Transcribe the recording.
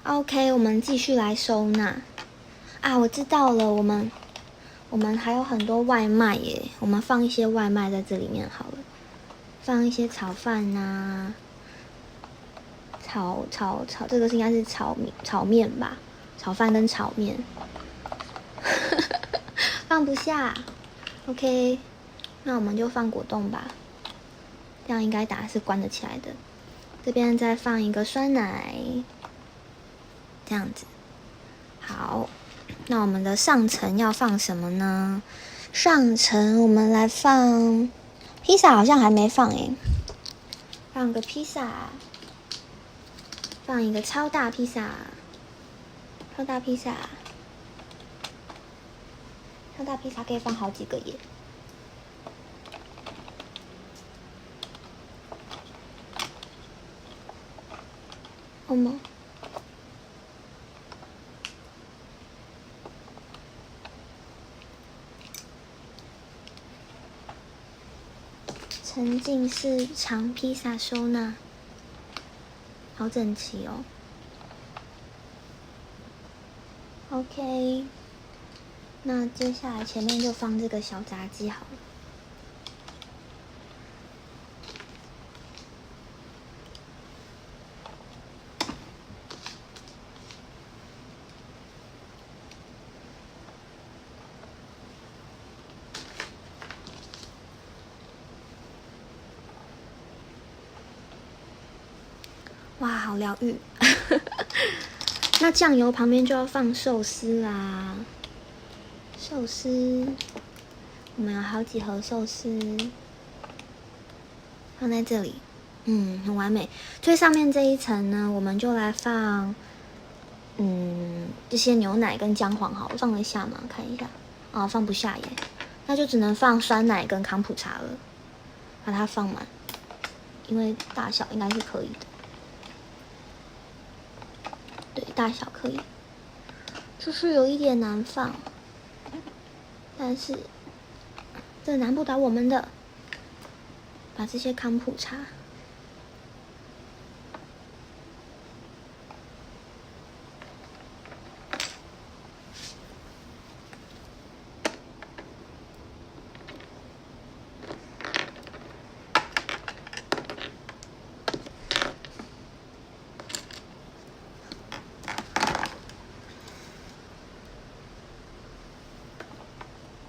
OK， 我们继续来收纳。啊，我知道了，我们还有很多外卖耶，我们放一些外卖在这里面好了，放一些炒饭呐、这个应该是炒面吧，炒饭跟炒面，放不下。OK， 那我们就放果冻吧，这样应该打是关得起来的。这边再放一个酸奶，这样子。好，那我们的上层要放什么呢？上层我们来放披萨，好像还没放诶，放个披萨，放一个超大披萨，超大披萨可以放好几个耶。哦吗？沉浸式长披萨收纳，好整齐哦。OK， 那接下来前面就放这个小炸鸡好了。哇，好疗愈！那酱油旁边就要放寿司啦。寿司，我们有好几盒寿司，放在这里，很完美。最上面这一层呢，我们就来放，这些牛奶跟姜黄好了，放得下吗？看一下，哦，放不下耶，那就只能放酸奶跟康普茶了，把它放满，因为大小应该是可以的。对，大小可以，就是有一点难放，但是这难不倒我们的。把这些康普茶